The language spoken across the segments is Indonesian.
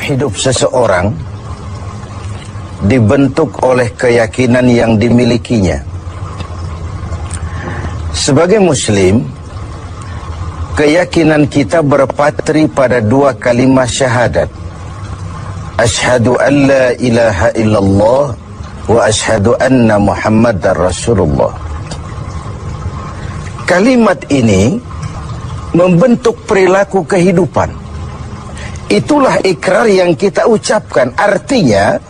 hidup seseorang dibentuk oleh keyakinan yang dimilikinya. Sebagai muslim, keyakinan kita berpatri pada dua kalimat syahadat. Asyhadu an la ilaha illallah wa asyhadu anna Muhammadar Rasulullah. Kalimat ini membentuk perilaku kehidupan. Itulah ikrar yang kita ucapkan. Artinya,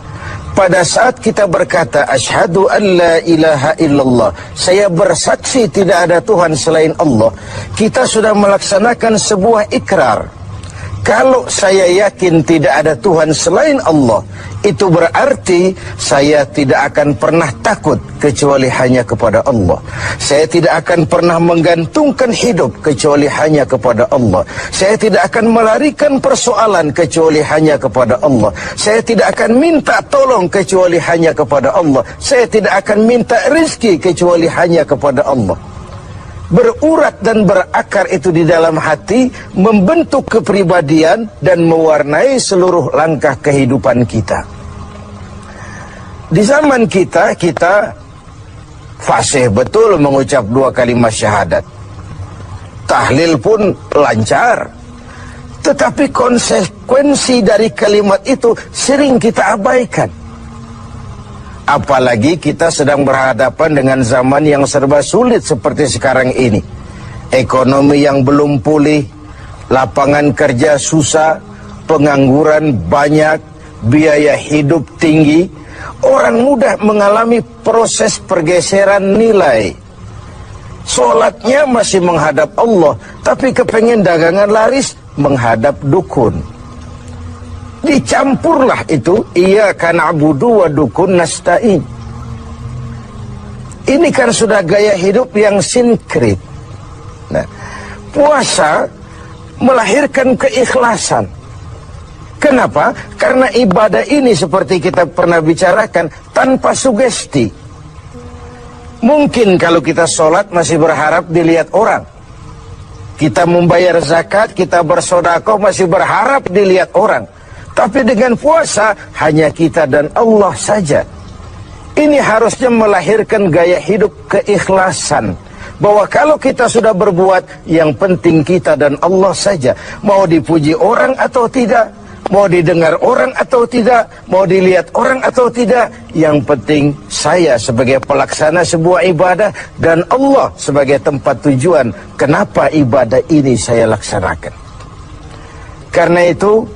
pada saat kita berkata asyhadu an la ilaha illallah, saya bersaksi tidak ada Tuhan selain Allah, kita sudah melaksanakan sebuah ikrar. Kalau saya yakin tidak ada Tuhan selain Allah, itu berarti saya tidak akan pernah takut kecuali hanya kepada Allah. Saya tidak akan pernah menggantungkan hidup kecuali hanya kepada Allah. Saya tidak akan melarikan persoalan kecuali hanya kepada Allah. Saya tidak akan minta tolong kecuali hanya kepada Allah. Saya tidak akan minta rezeki kecuali hanya kepada Allah. Berurat dan berakar itu di dalam hati, membentuk kepribadian dan mewarnai seluruh langkah kehidupan kita. Di zaman kita fasih betul mengucap dua kalimat syahadat. Tahlil pun lancar. Tetapi konsekuensi dari kalimat itu sering kita abaikan. Apalagi kita sedang berhadapan dengan zaman yang serba sulit seperti sekarang ini. Ekonomi yang belum pulih, lapangan kerja susah, pengangguran banyak, biaya hidup tinggi. Orang mudah mengalami proses pergeseran nilai. Sholatnya masih menghadap Allah, tapi kepengen dagangan laris menghadap dukun. Dicampurlah itu, iyyaka na'budu wa dukun nasta'in. Ini kan sudah gaya hidup yang sinkrit. Nah, puasa melahirkan keikhlasan. Kenapa? Karena ibadah ini seperti kita pernah bicarakan tanpa sugesti. Mungkin kalau kita sholat masih berharap dilihat orang. Kita membayar zakat, kita bersedekah masih berharap dilihat orang. Tapi dengan puasa hanya kita dan Allah saja. Ini harusnya melahirkan gaya hidup keikhlasan. Bahwa kalau kita sudah berbuat, yang penting kita dan Allah saja. Mau dipuji orang atau tidak, mau didengar orang atau tidak, mau dilihat orang atau tidak, yang penting saya sebagai pelaksana sebuah ibadah dan Allah sebagai tempat tujuan kenapa ibadah ini saya laksanakan. Karena itu,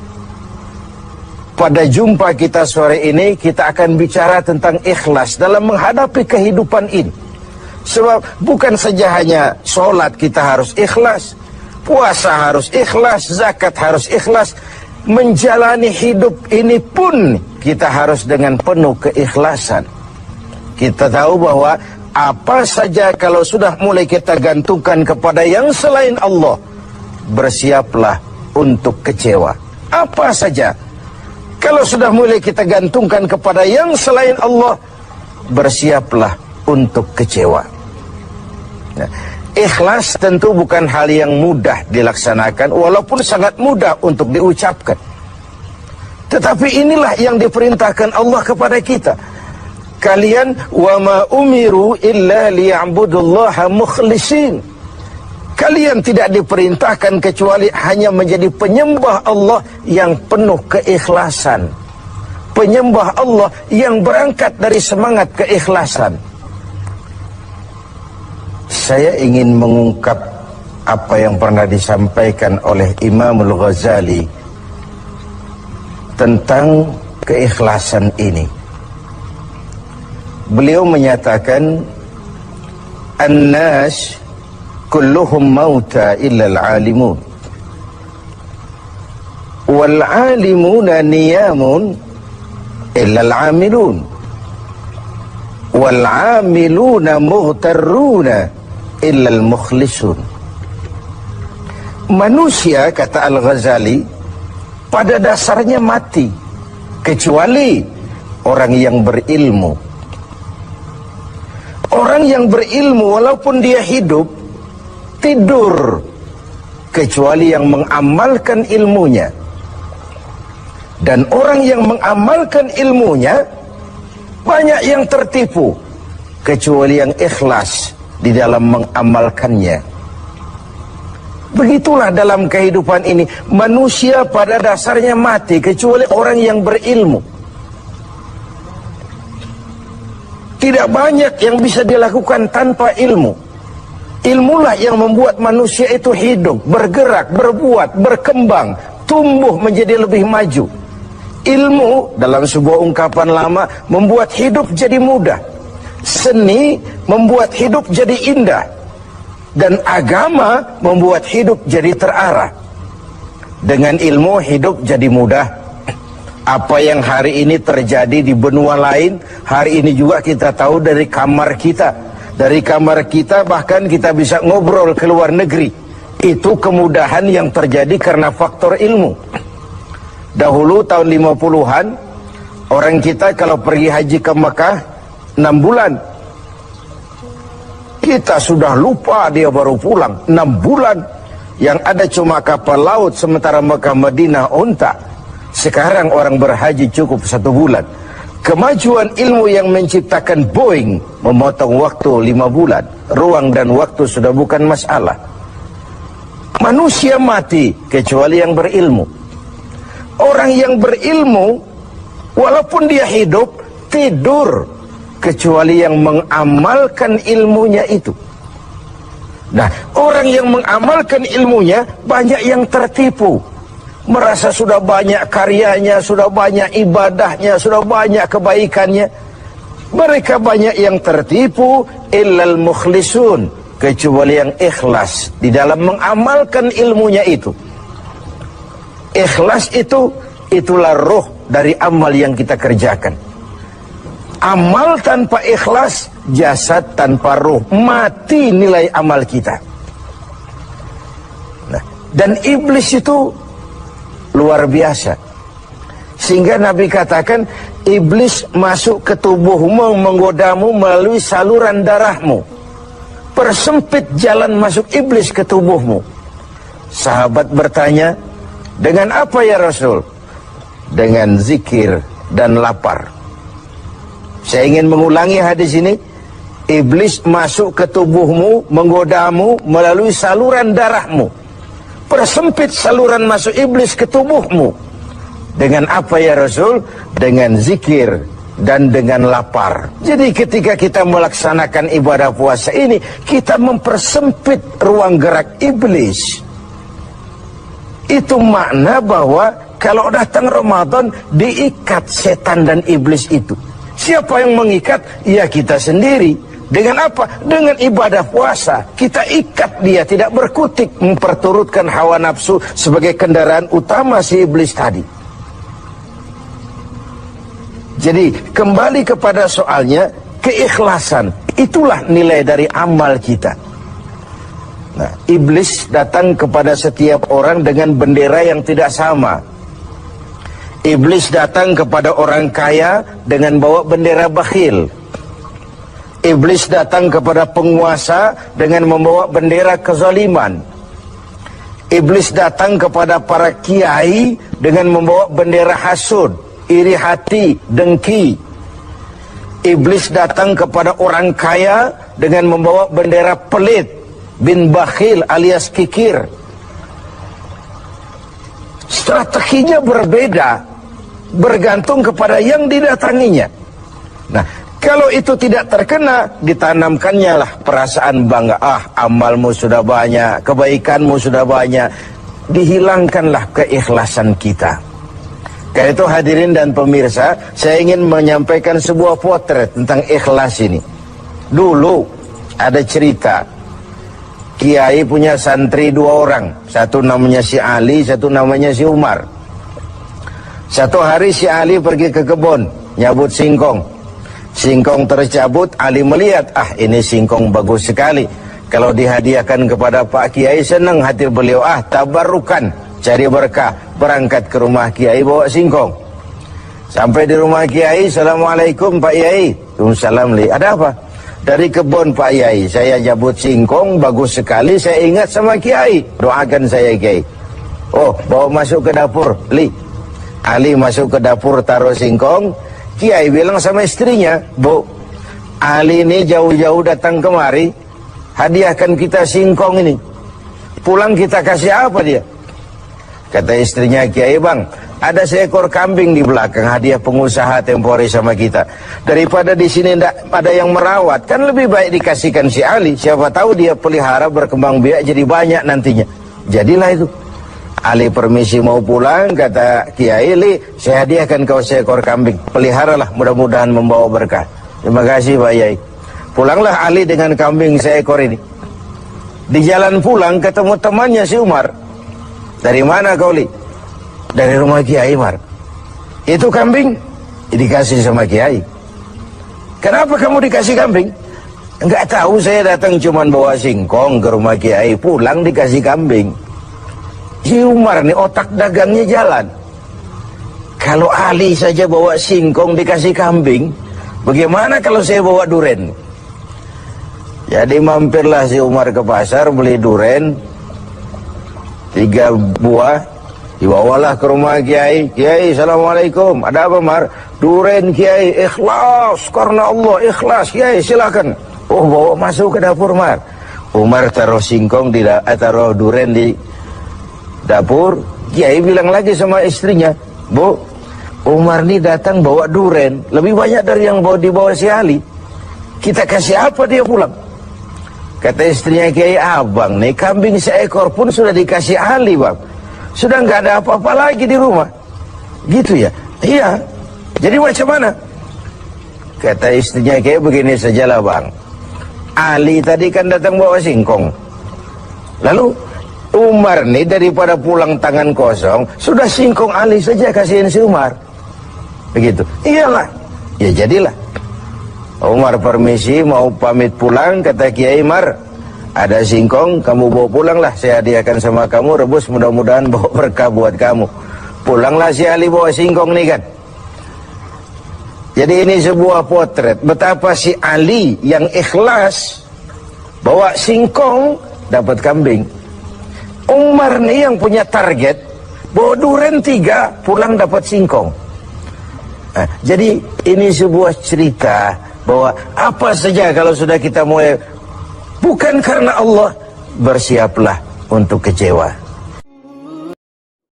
pada jumpa kita sore ini, kita akan bicara tentang ikhlas dalam menghadapi kehidupan ini. Sebab bukan saja hanya sholat kita harus ikhlas, puasa harus ikhlas, zakat harus ikhlas. Menjalani hidup ini pun kita harus dengan penuh keikhlasan. Kita tahu bahwa apa saja kalau sudah mulai kita gantungkan kepada yang selain Allah, bersiaplah untuk kecewa. Apa saja kalau sudah mulai kita gantungkan kepada yang selain Allah, bersiaplah untuk kecewa. Nah, ikhlas tentu bukan hal yang mudah dilaksanakan, walaupun sangat mudah untuk diucapkan. Tetapi inilah yang diperintahkan Allah kepada kita. Kalian wa ma umiru illa liya'budullaha mukhlisin. Kalian tidak diperintahkan kecuali hanya menjadi penyembah Allah yang penuh keikhlasan. Penyembah Allah yang berangkat dari semangat keikhlasan. Saya ingin mengungkap apa yang pernah disampaikan oleh Imam Al-Ghazali tentang keikhlasan ini. Beliau menyatakan, An-nas kulluhum mauta illa al-alimun wal-alimuna niyamun illa al-amilun wal-amiluna mughtarruna illa al-mukhlisun. Manusia, kata Al-Ghazali, pada dasarnya mati kecuali orang yang berilmu. Orang yang berilmu walaupun dia hidup, tidur kecuali yang mengamalkan ilmunya. Dan orang yang mengamalkan ilmunya, banyak yang tertipu, kecuali yang ikhlas di dalam mengamalkannya. Begitulah dalam kehidupan ini, manusia pada dasarnya mati, kecuali orang yang berilmu. Tidak banyak yang bisa dilakukan tanpa ilmu. Ilmulah yang membuat manusia itu hidup, bergerak, berbuat, berkembang, tumbuh menjadi lebih maju. Ilmu dalam sebuah ungkapan lama membuat hidup jadi mudah. Seni membuat hidup jadi indah. Dan agama membuat hidup jadi terarah. Dengan ilmu hidup jadi mudah. Apa yang hari ini terjadi di benua lain, hari ini juga kita tahu dari kamar kita. Dari kamar kita bahkan kita bisa ngobrol ke luar negeri. Itu kemudahan yang terjadi karena faktor ilmu. Dahulu tahun 50-an, orang kita kalau pergi haji ke Mekah 6 bulan. Kita sudah lupa dia baru pulang 6 bulan. Yang ada cuma kapal laut, sementara Mekah Madinah unta. Sekarang orang berhaji cukup 1 bulan. Kemajuan ilmu yang menciptakan Boeing memotong waktu 5 bulan. Ruang dan waktu sudah bukan masalah. Manusia mati kecuali yang berilmu. Orang yang berilmu, walaupun dia hidup, tidur, kecuali yang mengamalkan ilmunya itu. Nah, orang yang mengamalkan ilmunya, banyak yang tertipu. Merasa sudah banyak karyanya, sudah banyak ibadahnya, sudah banyak kebaikannya. Mereka banyak yang tertipu, illal mukhlisun, kecuali yang ikhlas di dalam mengamalkan ilmunya itu. Ikhlas itu, itulah roh dari amal yang kita kerjakan. Amal tanpa ikhlas, jasad tanpa roh, mati nilai amal kita. Nah, dan iblis itu luar biasa. Sehingga Nabi katakan, iblis masuk ke tubuhmu, menggodamu melalui saluran darahmu. Persempit jalan masuk iblis ke tubuhmu. Sahabat bertanya, dengan apa ya Rasul? Dengan zikir dan lapar. Saya ingin mengulangi hadis ini. Iblis masuk ke tubuhmu, menggodamu melalui saluran darahmu. Persempit saluran masuk iblis ke tubuhmu. Dengan apa ya Rasul? Dengan zikir dan dengan lapar. Jadi ketika kita melaksanakan ibadah puasa ini, kita mempersempit ruang gerak iblis. Itu makna bahwa kalau datang Ramadan, diikat setan dan iblis itu. Siapa yang mengikat? Ya kita sendiri. Dengan apa? Dengan ibadah puasa. Kita ikat dia, tidak berkutik, memperturutkan hawa nafsu sebagai kendaraan utama si iblis tadi. Jadi kembali kepada soalnya, keikhlasan. Itulah nilai dari amal kita. Nah, iblis datang kepada setiap orang dengan bendera yang tidak sama. Iblis datang kepada orang kaya dengan bawa bendera bakhil. Iblis datang kepada penguasa dengan membawa bendera kezaliman. Iblis datang kepada para kiai dengan membawa bendera hasud, iri hati, dengki. Iblis datang kepada orang kaya dengan membawa bendera pelit, bin bakhil alias kikir. Strateginya berbeda, bergantung kepada yang didatanginya. Nah, kalau itu tidak terkena, ditanamkannya lah perasaan bangga. Amalmu sudah banyak, kebaikanmu sudah banyak. Dihilangkanlah keikhlasan kita. Karena itu hadirin dan pemirsa, saya ingin menyampaikan sebuah potret tentang ikhlas ini. Dulu ada cerita. Kiai punya santri 2 orang. Satu namanya si Ali, satu namanya si Umar. Satu hari si Ali pergi ke kebun, nyabut singkong. Singkong tercabut, Ali melihat, ini singkong bagus sekali. Kalau dihadiahkan kepada Pak Kiai, senang hati beliau. Tabarukan, cari berkah. Berangkat ke rumah Kiai, bawa singkong. Sampai di rumah Kiai, Assalamualaikum Pak Kiai. Waalaikumsalam. Ada apa? Dari kebun Pak Kiai, saya jabut singkong, bagus sekali, saya ingat sama Kiai. Doakan saya Kiai. Oh, bawa masuk ke dapur, Li. Ali masuk ke dapur taruh singkong. Kiai bilang sama istrinya, Bu, Ali ini jauh-jauh datang kemari, hadiahkan kita singkong ini. Pulang kita kasih apa dia? Kata istrinya, Kiai, Bang, ada seekor kambing di belakang, hadiah pengusaha temporary sama kita. Daripada di sini tidak ada yang merawat, kan lebih baik dikasihkan si Ali. Siapa tahu dia pelihara berkembang biak jadi banyak nantinya. Jadilah itu. Ali permisi mau pulang, kata Kiai, Li, saya hadiahkan kau seekor kambing, peliharalah, mudah-mudahan membawa berkah. Terima kasih Pak Yai. Pulanglah Ali dengan kambing seekor ini. Di jalan pulang ketemu temannya si Umar. Dari mana kau, Li? Dari rumah Kiai Umar. Itu kambing dikasih sama Kiai. Kenapa kamu dikasih kambing? Enggak tahu, saya datang cuman bawa singkong ke rumah Kiai, pulang dikasih kambing. Si Umar nih otak dagangnya jalan. Kalau Ali saja bawa singkong dikasih kambing, bagaimana kalau saya bawa duren? Jadi mampirlah si Umar ke pasar beli duren 3 buah, dibawalah ke rumah Kiai. Kiai, assalamualaikum. Ada apa, Mar? Duren Kiai, ikhlas karena Allah, ikhlas Kiai, silakan. Oh, bawa masuk ke dapur, Mar. Umar taruh singkong taruh duren di dapur. Kiai bilang lagi sama istrinya, Bu, Umar ini datang bawa duren lebih banyak dari yang dibawa si Ali. Kita kasih apa dia pulang? Kata istrinya Kiai, Abang nih kambing seekor pun sudah dikasih Ali, Bang. Sudah nggak ada apa-apa lagi di rumah. Gitu ya? Iya. Jadi macam mana? Kata istrinya Kiai, begini sajalah, Bang. Ali tadi kan datang bawa singkong. Lalu Umar nih daripada pulang tangan kosong, sudah singkong Ali saja kasihin si Umar. Begitu. Iyalah. Ya jadilah. Umar permisi mau pamit pulang, kata Kiai, Mar, ada singkong, kamu bawa pulanglah, saya hadiahkan sama kamu, rebus, mudah-mudahan bawa berkah buat kamu. Pulanglah si Ali bawa singkong nih kan. Jadi ini sebuah potret betapa si Ali yang ikhlas bawa singkong dapat kambing. Umar nih yang punya target bawa duren 3 pulang dapat singkong. Nah, jadi ini sebuah cerita bahwa apa saja kalau sudah kita mulai bukan karena Allah, bersiaplah untuk kecewa.